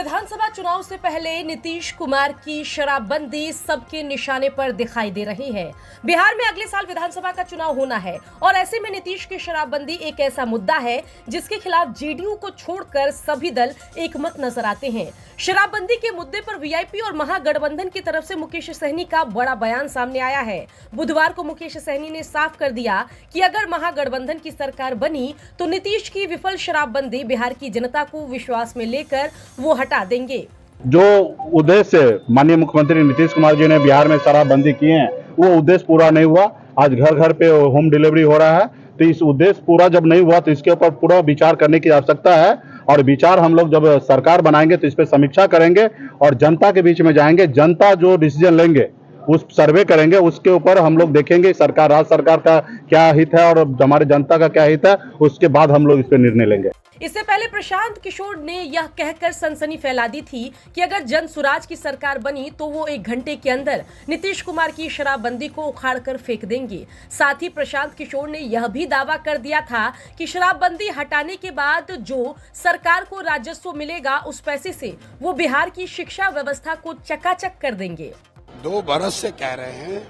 विधानसभा चुनाव से पहले नीतीश कुमार की शराबबंदी सबके निशाने पर दिखाई दे रही है। बिहार में अगले साल विधानसभा का चुनाव होना है और ऐसे में नीतीश की शराबबंदी एक ऐसा मुद्दा है जिसके खिलाफ जेडीयू को छोड़कर सभी दल एकमत नजर आते हैं। शराबबंदी के मुद्दे पर वीआईपी और महागठबंधन की तरफ से मुकेश सहनी का बड़ा बयान सामने आया है। बुधवार को मुकेश सहनी ने साफ कर दिया कि अगर महागठबंधन की सरकार बनी तो नीतीश की विफल शराबबंदी बिहार की जनता को विश्वास में लेकर वो हटा देंगे। जो उद्देश्य माननीय मुख्यमंत्री नीतीश कुमार जी ने बिहार में शराबबंदी किए हैं वो उद्देश्य पूरा नहीं हुआ। आज घर घर पे होम डिलीवरी हो रहा है, तो इस उद्देश्य पूरा जब नहीं हुआ तो इसके ऊपर पूरा विचार करने की आवश्यकता है। और विचार हम लोग जब सरकार बनाएंगे तो इस पे समीक्षा करेंगे और जनता के बीच में जाएंगे। जनता जो डिसीजन लेंगे उस सर्वे करेंगे, उसके ऊपर हम लोग देखेंगे सरकार, राज्य सरकार का क्या हित है और हमारे जनता का क्या हित है, उसके बाद हम लोग इस पे निर्णय लेंगे। इससे पहले प्रशांत किशोर ने यह कहकर सनसनी फैला दी थी कि अगर जन सुराज की सरकार बनी तो वो 1 घंटे के अंदर नीतीश कुमार की शराबबंदी को उखाड़कर फेंक देंगे। साथ ही प्रशांत किशोर ने यह भी दावा कर दिया था कि शराबबंदी हटाने के बाद जो सरकार को राजस्व मिलेगा उस पैसे से वो बिहार की शिक्षा व्यवस्था को चकाचक कर देंगे। 2 बरस से कह रहे हैं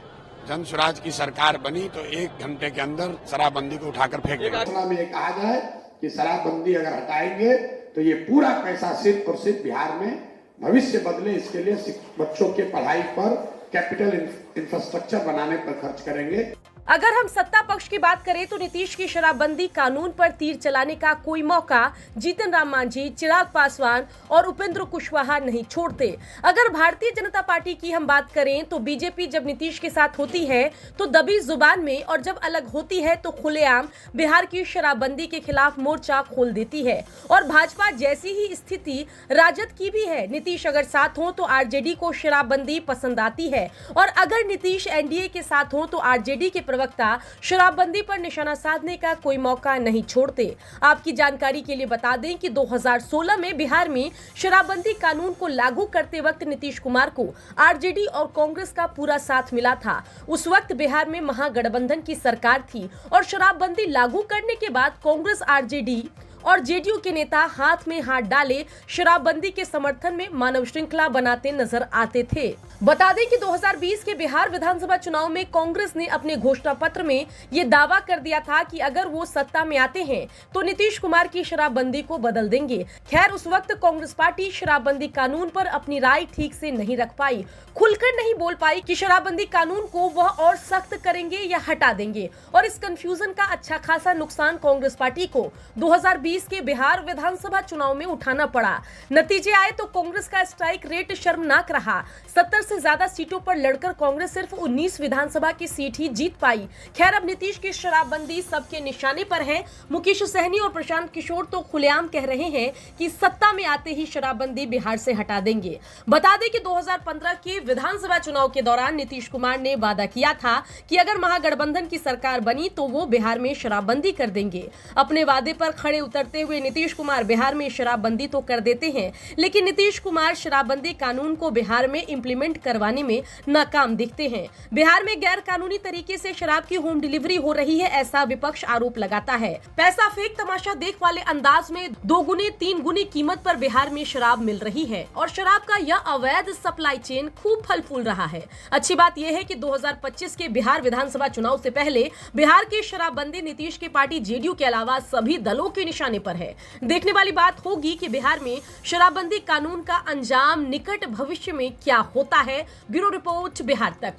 जन सुराज की सरकार बनी तो 1 घंटे के अंदर शराबबंदी को उठाकर फेंक देंगे। में ये कहा जाए कि शराबबंदी अगर हटाएंगे तो ये पूरा पैसा सिर्फ और सिर्फ बिहार में भविष्य बदले इसके लिए बच्चों के पढ़ाई पर, कैपिटल इंफ्रास्ट्रक्चर बनाने पर खर्च करेंगे। अगर हम सत्ता पक्ष की बात करें तो नीतीश की शराबबंदी कानून पर तीर चलाने का कोई मौका जीतन राम मांझी, चिराग पासवान और उपेंद्र कुशवाहा नहीं छोड़ते। अगर भारतीय जनता पार्टी की हम बात करें तो बीजेपी जब नीतीश के साथ होती है तो दबी जुबान में और जब अलग होती है तो खुलेआम बिहार की शराबबंदी के खिलाफ मोर्चा खोल देती है। और भाजपा जैसी ही स्थिति राजद की भी है। नीतीश अगर साथ हो तो आरजेडी को शराबबंदी पसंद आती है और अगर नीतीश एनडीए के साथ हो तो आरजेडी के प्रवक्ता शराबबंदी पर निशाना साधने का कोई मौका नहीं छोड़ते। आपकी जानकारी के लिए बता दें कि 2016 में बिहार में शराबबंदी कानून को लागू करते वक्त नीतीश कुमार को आरजेडी और कांग्रेस का पूरा साथ मिला था। उस वक्त बिहार में महागठबंधन की सरकार थी और शराबबंदी लागू करने के बाद कांग्रेस, आरजेडी और जेडीयू के नेता हाथ में हाथ डाले शराबबंदी के समर्थन में मानव श्रृंखला बनाते नजर आते थे। बता दें कि 2020 के बिहार विधानसभा चुनाव में कांग्रेस ने अपने घोषणा पत्र में ये दावा कर दिया था कि अगर वो सत्ता में आते हैं तो नीतीश कुमार की शराबबंदी को बदल देंगे। खैर, उस वक्त कांग्रेस पार्टी शराबबंदी कानून पर अपनी राय ठीक से नहीं रख पाई, खुलकर नहीं बोल पाई कि शराबबंदी कानून को वह और सख्त करेंगे या हटा देंगे। और इस कंफ्यूजन का अच्छा खासा नुकसान कांग्रेस पार्टी को 2020 के बिहार विधानसभा चुनाव में उठाना पड़ा। नतीजे आए तो कांग्रेस का स्ट्राइक रेट शर्मनाक रहा। 70 से ज्यादा सीटों पर लड़कर कांग्रेस सिर्फ 19 विधानसभा की सीट ही जीत पाई। खैर, अब नीतीश की शराबबंदी सबके निशाने पर है। मुकेश सहनी और प्रशांत किशोर तो खुलेआम कह रहे हैं कि सत्ता में आते ही शराबबंदी बिहार से हटा देंगे। बता दें कि 2015 के विधानसभा चुनाव के दौरान नीतीश कुमार ने वादा किया था कि अगर महागठबंधन की सरकार बनी तो वो बिहार में शराबबंदी कर देंगे। अपने वादे पर खड़े उतरते हुए नीतीश कुमार बिहार में शराबबंदी तो कर देते हैं, लेकिन नीतीश कुमार शराबबंदी कानून को बिहार में इंप्लीमेंट करवाने में नाकाम दिखते हैं। बिहार में गैर कानूनी तरीके से शराब की होम डिलीवरी हो रही है, ऐसा विपक्ष आरोप लगाता है। पैसा फेंक तमाशा देख वाले अंदाज में 2 गुनी 3 गुनी कीमत पर बिहार में शराब मिल रही है और शराब का यह अवैध सप्लाई चेन खूब फल फूल रहा है। अच्छी बात यह है कि 2025 के बिहार विधानसभा चुनाव से पहले बिहार की शराबबंदी नीतीश की पार्टी जेडीयू के अलावा सभी दलों के निशाने पर है। देखने वाली बात होगी कि बिहार में शराबबंदी कानून का अंजाम निकट भविष्य में क्या होता है। ब्यूरो रिपोर्ट, बिहार तक।